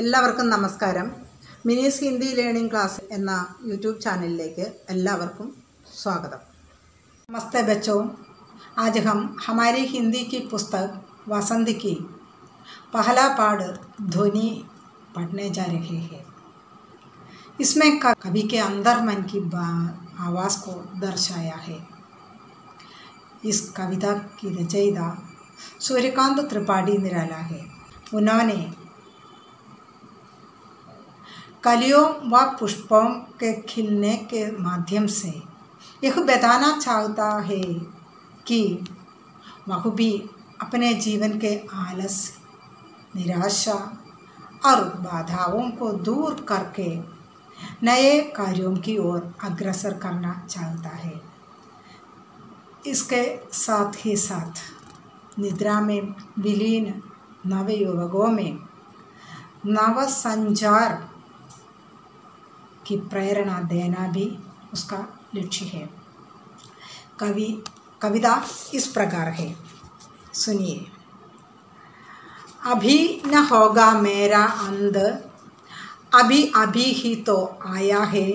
എല്ലാവർക്കും നമസ്കാരം. മിനീസ് हिंदी लर्निंग क्लास एന്ന यूट्यूब ചാനലിലേക്ക് എല്ലാവർക്കും स्वागतम। नमस्ते बच्चों, आज हम हमारी हिंदी की पुस्तक वसंत की पहला पाठ ध्वनि पढ़ने जा रहे हैं। इसमें कवि के अंदर मन की आवाज़ को दर्शाया है। इस कविता की रचयिता सूर्यकांत त्रिपाठी निराला है। उन्होंने कलियों व पुष्पों के खिलने के माध्यम से यह बताना चाहता है कि वह भी अपने जीवन के आलस, निराशा और बाधाओं को दूर करके नए कार्यों की ओर अग्रसर करना चाहता है। इसके साथ ही साथ निद्रा में विलीन नवयुवकों में नवसंचार की प्रेरणा देना भी उसका लक्ष्य है। कविता इस प्रकार है, सुनिए। अभी न होगा मेरा अंत, अभी अभी ही तो आया है।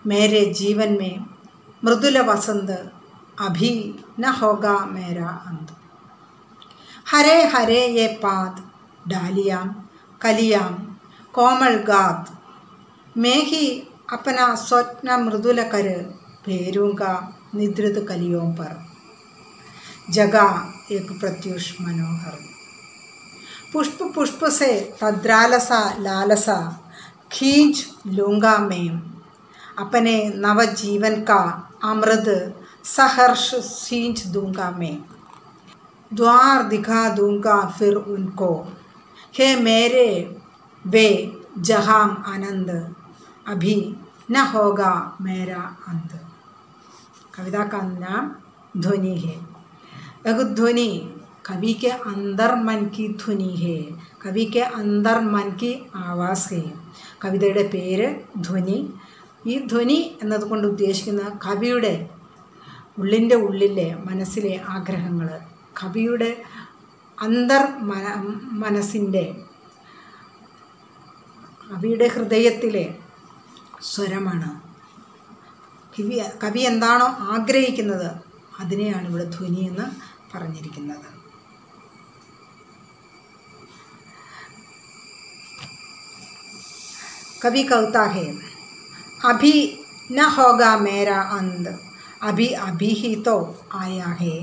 मेरे जीवन में मृदुल वसंत, अभी न होगा मेरा अंत। हरे हरे ये पात डालियाँ कलियाँ कोमल गात, मैं ही अपना स्वप्न मृदुल कर फेरूंगा निद्रित कलियों पर। जगा एक प्रत्युष मनोहर, पुष्प पुष्प से तद्रालसा लालसा खींच लूँगा मैं। अपने नवजीवन का अमृत सहर्ष सींच दूँगा मैं। द्वार दिखा दूँगा फिर उनको, हे मेरे वे जहां आनंद, अभी न होगा मेरा अंत। कविता का नाम ध्वनि है। यह ध्वनि कवि के अंदर मन की ध्वनि है, कवि के अंदर मन की आवाज़ है। കവിതയുടെ പേര് ധ്വനി. ഈ ധ്വനി എന്നതുകൊണ്ട് ഉദ്ദേശിക്കുന്ന കവിയുടെ ഉള്ളിൻ്റെ ഉള്ളിലെ മനസ്സിലെ ആഗ്രഹങ്ങൾ, കവിയുടെ മനസ്സിൻ്റെ കവിയുടെ ഹൃദയത്തിലെ സ്വരമാണ്. കവി എന്താണോ ആഗ്രഹിക്കുന്നത് അതിനെയാണ് ഇവിടെ ധ്വനി എന്ന് പറഞ്ഞിരിക്കുന്നത്. कवि कहता है, अभी न होगा मेरा अंत, अभी अभी ही तो आया है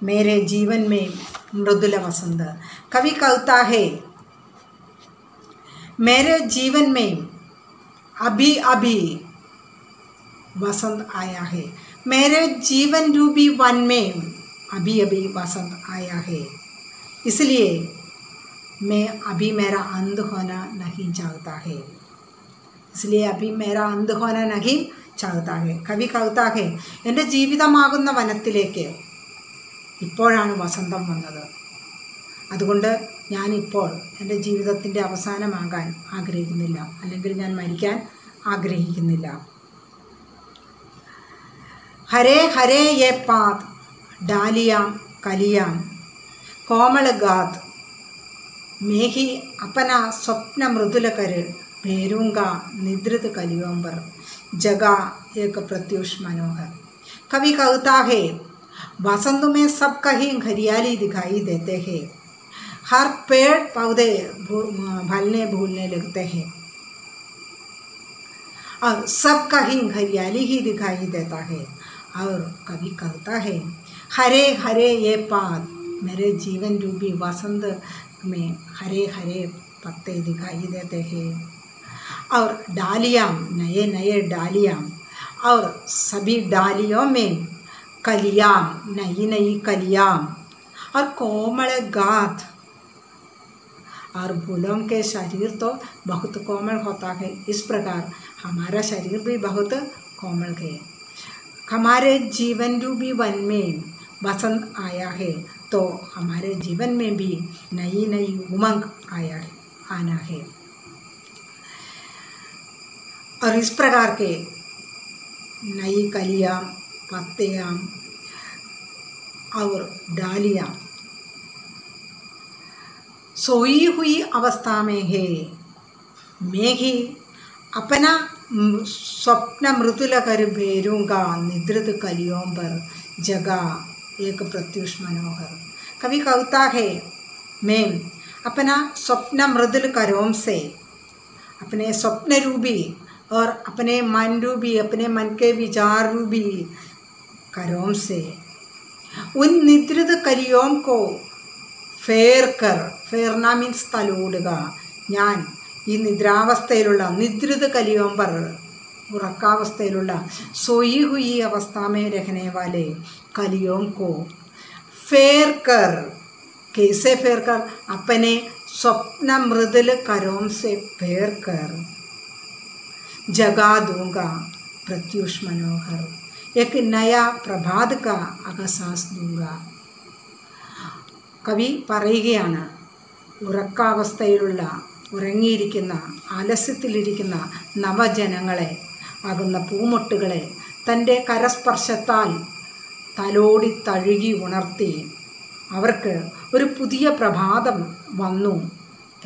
मेरे जीवन में मृदुल वसंत। कवि कहता है, मेरे जीवन में अभी अभी वसंत आया है। मेरे जीवन रूपी वन में अभी अभी वसंत आया है, इसलिए मैं अभी मेरा अंत होना नहीं चाहता है। इसलिए अभी मेरा अंत होना नहीं चाहता है. കവി कहता है, എൻ്റെ ജീവിതമാകുന്ന വനത്തിലേക്ക് ഇപ്പോഴാണ് വസന്തം വന്നത്. അതുകൊണ്ട് ഞാനിപ്പോൾ എൻ്റെ ജീവിതത്തിൻ്റെ അവസാനമാകാൻ ആഗ്രഹിക്കുന്നില്ല, അല്ലെങ്കിൽ ഞാൻ മരിക്കാൻ ആഗ്രഹിക്കുന്നില്ല. ഹരേ ഹരേ യേ പാത് ഡാലിയാം കലിയാം കോമൾ ഗാത്, मैं ही अपना स्वप्न मृदुल कर फेरूंगा निद्रित कलियों पर। जगा एक प्रत्युष मनोहर। कवि कहता है, वसंत में सब कहीं हरियाली दिखाई देते हैं, हर पेड़ पौधे फलने भूलने लगते हैं और सब कहीं हरियाली ही दिखाई देता है। और कवि कहता है, हरे हरे ये पात, मेरे जीवन रूपी वसंत में हरे हरे पत्ते दिखाई देते हैं और डालियाँ नए नए डालियाँ, और सभी डालियों में कलियाँ नई नई कलियाँ, और कोमल गात, और फूलों के शरीर तो बहुत कोमल होता है, इस प्रकार हमारा शरीर भी बहुत कोमल है। हमारे जीवन रूपी वन में वसंत आया है, तो हमारे जीवन में भी नई नई उमंग आना है। और इस प्रकार के नई कलियाँ, पत्तियाँ और डालियाँ सोई हुई अवस्था में है। मैं ही अपना स्वप्न मृदुल कर भेरूंगा निद्रित कलियों पर जगा एक प्रत्युष मनोहर। कवि कहता है, मैं अपना स्वप्न मृदुल करों से, अपने स्वप्न रूपी और अपने मन रूपी, अपने मन के विचार रूपी करों से उन निद्रित कलियों को फेर कर, फेरना मीन्स തലോടുക, ഞാൻ ഈ നിദ്രാവസ്ഥയിലുള്ള നിദ്രിത കലിയോं पर ഉറക്കാവസ്ഥയിലുള്ള सोई हुई अवस्था में रहने वाले कलियों को फेर कर, कैसे फेर कर, अपने स्वप्न मृदुल करों से फेर कर जगा दूंगा प्रत्युष मनोहर, एक नया प्रभात का आगास दूंगा। കവി പറയുകയാണ്, ഉറക്കാവസ്ഥയിലുള്ള ഉറങ്ങിയിരിക്കുന്ന ആലസ്യത്തിലിരിക്കുന്ന നവജനങ്ങളെ ആകുന്ന പൂമൊട്ടുകളെ തൻ്റെ കരസ്പർശത്താൽ തലോടി തഴുകി ഉണർത്തി അവർക്ക് ഒരു പുതിയ പ്രഭാതം വന്നു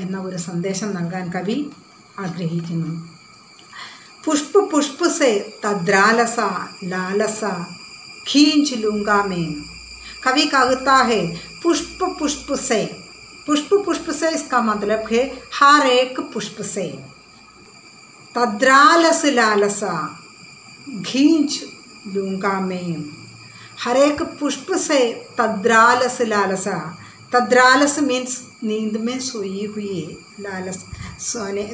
എന്ന ഒരു സന്ദേശം നൽകാൻ കവി ആഗ്രഹിക്കുന്നു. പുഷ്പ പുഷ്പ സെ തദ്രാലസ ലാലസ खींच लूँगा मैं। कवि कहता है पुष्प पुष्प से, पुष्प पुष्प से इसका मतलब है हर एक पुष्प से, तद्रालस लालसा खींच लूँगा मैं, हर एक पुष्प से तद्रालस लालसा। तद्रालस मीन्स नींद में सोई हुई लालस, सोने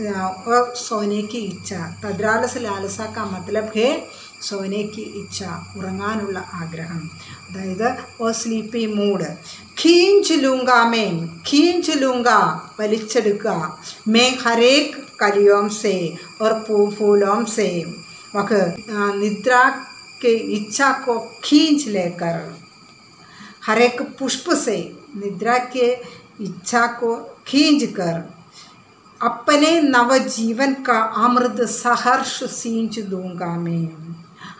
और सोने की इच्छा। तद्रालस लालसा का मतलब है सोने की इच्छा, ഉറങ്ങാനുള്ള ആഗ്രഹം, അതായത് ഓ സ്ലീപ്പി മൂഡ്. ഖീഞ്ച് ലൂങ്ക മേ, ഖീഞ്ച് ലൂങ്ക വലിച്ചെടുക്കുക, മേ ഹരേക് कलियों से और फूलों से, वह निद्रा के इच्छा को खींच लेकर, हर एक पुष्प से निद्रा के इच्छा को खींच कर अपने नवजीवन का अमृत सहर्ष सींच दूंगा मैं।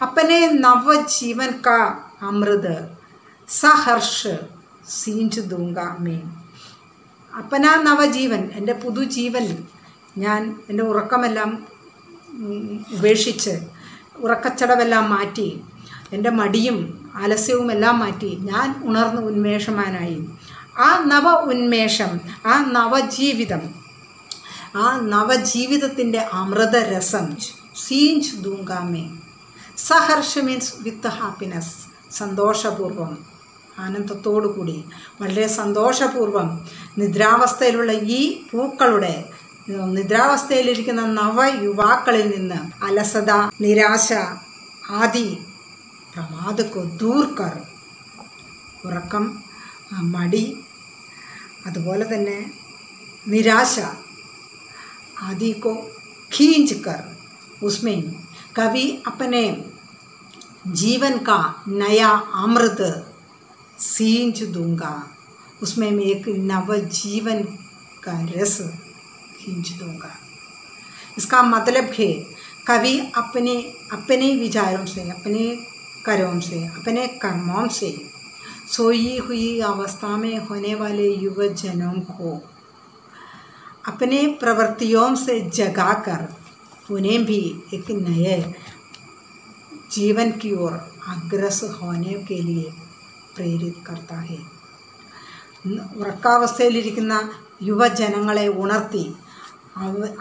अपने नवजीवन का अमृत सहर्ष सींच दूंगा मैं। अपना नवजीवन, എൻ്റെ പുതുജീവൻ, ഞാൻ എൻ്റെ ഉറക്കമെല്ലാം ഉപേക്ഷിച്ച് ഉറക്കച്ചടവെല്ലാം മാറ്റി, എൻ്റെ മടിയും ആലസ്യവും എല്ലാം മാറ്റി ഞാൻ ഉണർന്ന് ഉന്മേഷവാനായി. ആ നവ ഉന്മേഷം, ആ നവജീവിതം, ആ നവജീവിതത്തിൻ്റെ അമൃതരസം സീഞ്ച് ദൂങ്കാമേ. സഹർഷ മീൻസ് വിത്ത് ഹാപ്പിനെസ്, സന്തോഷപൂർവം, ആനന്ദത്തോടു കൂടി, വളരെ സന്തോഷപൂർവം നിദ്രാവസ്ഥയിലുള്ള ഈ പൂക്കളുടെ, നിദ്രാവസ്ഥയിലിരിക്കുന്ന നവയുവാക്കളിൽ നിന്ന് അലസത, നിരാശ ആദി പ്രമാദക്കോ ദൂർ കർ, ഉറക്കം, മടി, അതുപോലെ തന്നെ നിരാശ आदि को खींच कर उसमें कवि अपने जीवन का नया अमृत सींच दूंगा, उसमें मैं एक नवजीवन का रस खींच दूंगा. इसका मतलब है कवि अपने अपने विचारों से, अपने कर्मों से, अपने कर्मों से सोई हुई अवस्था में होने वाले युवजनों को अपने प्रवृत्तियों से जगाकर उन्हें भी एक नए जीवन की ओर अग्रसर होने के लिए प्रेरित करता है. ഉറക്കാവസ്ഥയിലിരിക്കുന്ന യുവജനങ്ങളെ ഉണർത്തി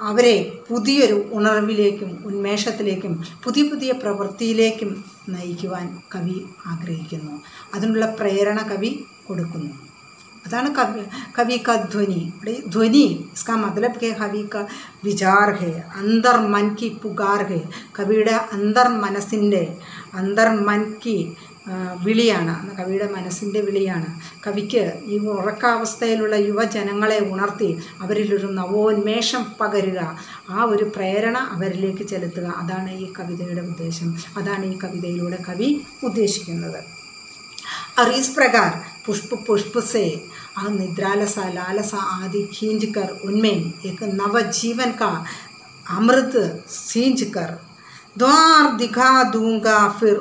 അവരെ പുതിയൊരു ഉണർവിലേക്കും ഉന്മേഷത്തിലേക്കും പുതിയ പുതിയ പ്രവൃത്തിയിലേക്കും നയിക്കുവാൻ കവി ആഗ്രഹിക്കുന്നു. അതിനുള്ള പ്രേരണ കവി കൊടുക്കുന്നു. अതാണ് कवि का ध्वनि. ध्वनि इसका मतलब है कवि का विचार है, अंदर मन की पुकार है. കവിയുടെ അന്തർ मन की വിളിയാണ്, കവിയുടെ മനസ്സിൻ്റെ വിളിയാണ്. കവിക്ക് ഈ ഉറക്കാവസ്ഥയിലുള്ള യുവജനങ്ങളെ ഉണർത്തി അവരിലൊരു നവോന്മേഷം പകരുക, ആ ഒരു പ്രേരണ അവരിലേക്ക് ചെലുത്തുക. അതാണ് ഈ കവിതയുടെ ഉദ്ദേശം, അതാണ് ഈ കവിതയിലൂടെ കവി ഉദ്ദേശിക്കുന്നത്. और इस प्रकार पुष्प पुष्प से निद्रालसा लालसा आदि खींच कर उनमें एक नवजीवन का अमृत सींच कर द्वार दिखा दूंगा फिर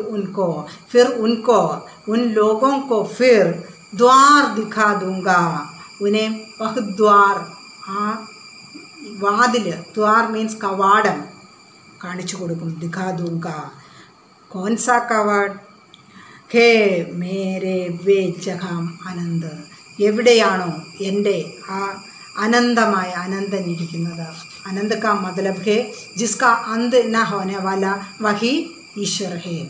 उनको उन लोगों को फिर द्वार दिखा दूंगा, उन्हें वह द्वार आ वादिल द्वार मीन्स कवाड़म കാണിച്ചു കൊടുക്കും दिखा दूंगा कौन सा कवाड़ ഹേ മേരെ വേ ജഹാം ആനന്ദ് എവിടെയാണോ എൻ്റെ ആ അനന്തമായ അനന്തൻ ഇരിക്കുന്നത് आनंद का मतलब है जिसका अंत न होने वाला वही ईश्वर है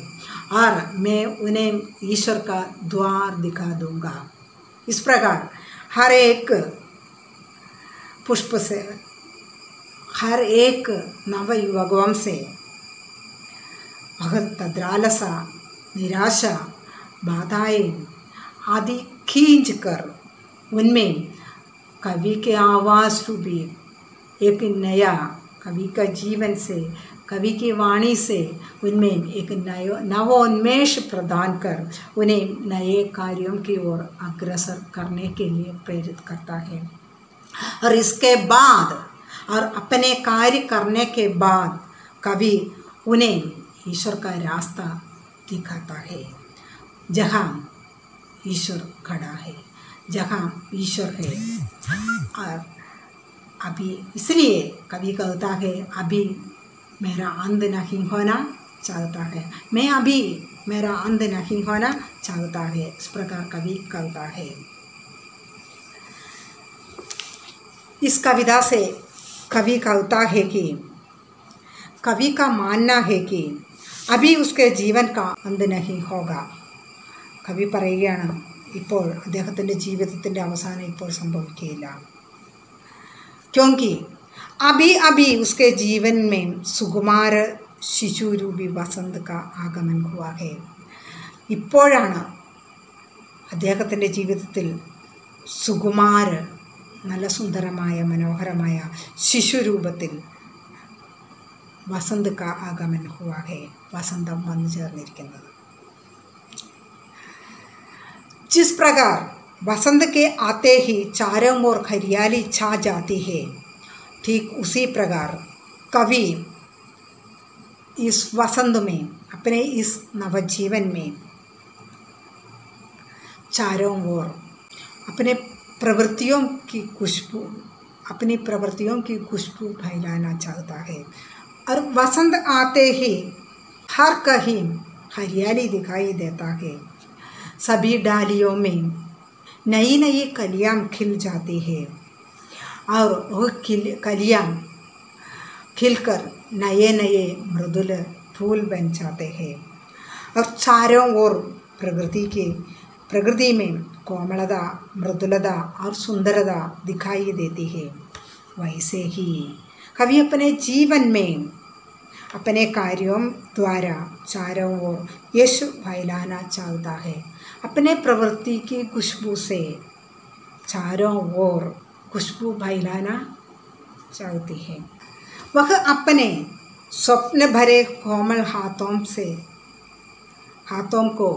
और मैं उन्हें ईश्वर का द्वार दिखा दूंगा। इस प्रकार हर एक पुष्प से हर एक नवयुवकों से बहुत तद्रालसा निराशा बाधाएं आदि खींच कर उनमें कवि के आवाज़ रूपी एक नया कवि का जीवन से कवि की वाणी से उनमें एक नवोन्मेष प्रदान कर उन्हें नए कार्यों की ओर अग्रसर करने के लिए प्रेरित करता है। और इसके बाद और अपने कार्य करने के बाद कवि उन्हें ईश्वर का रास्ता दिखाता है जहाँ ईश्वर खड़ा है, जहाँ ईश्वर है। और अभी इसलिए कवि कहता है अभी मेरा अंत नहीं होना चाहता है, मैं अभी मेरा अंत नहीं होना चाहता है। इस प्रकार कवि कहता है। इस कविता से कवि कहता है कि कवि का मानना है कि अभी उसके जीवन का अंत नहीं होगा। कवि പറയുകയാണ് ഇപ്പോൾ അദ്ദേഹത്തിൻ്റെ ജീവിതത്തിൻ്റെ അവസാനം ഇപ്പോൾ സംഭവിക്കുകയില്ല। क्योंकि अभी अभी उसके जीवन में सुकुमार शिशु रूपी वसंत का आगमन हुआ है। ഇപ്പോഴാണ് അദ്ദേഹത്തിൻ്റെ ജീവിതത്തിൽ സുകുമാർ നല്ല സുന്ദരമായ മനോഹരമായ ശിശുരൂപത്തിൽ വസന്ത് കാ ആഗമൻ ഹുവാ ഹേ, വസന്തം വന്നു ചേർന്നിരിക്കുന്നത്। जिस प्रकार वसंत के आते ही चारों ओर हरियाली छा जाती है, ठीक उसी प्रकार कवि इस वसंत में अपने इस नवजीवन में चारों ओर अपनी प्रवृत्तियों की खुशबू फैलाना चाहता है। और वसंत आते ही हर कहीं हरियाली दिखाई देता है। सभी डालियों में नई नई कलियां खिल जाती है और वह कलियां खिलकर नए नए मृदुल फूल बन जाते हैं। और चारों ओर प्रकृति में कोमलता, मृदुलता और सुंदरता दिखाई देती है। वैसे ही कवि अपने जीवन में अपने कार्यों द्वारा चारों ओर यश फैलाना चाहता है। अपने प्रवृत्ति की खुशबू से चारों ओर खुशबू फैलाना चाहती है। वह अपने स्वप्न भरे कोमल हाथों को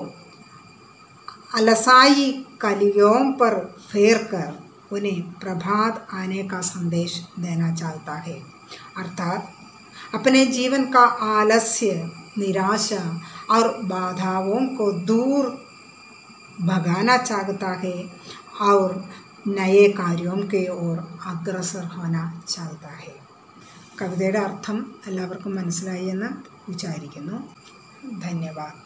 अलसाई कलियों पर फेर कर उन्हें प्रभात आने का संदेश देना चाहता है। अर्थात अपने जीवन का आलस्य, निराशा और बाधाओं को दूर भगाना चाहता है और नए कार्यों के ओर अग्रसर होना चाहता है। കവിതയുടെ അർത്ഥം എല്ലാവർക്കും മനസ്സിലായി എന്ന് വിചാരിക്കുന്നു. ധന്യവാദം.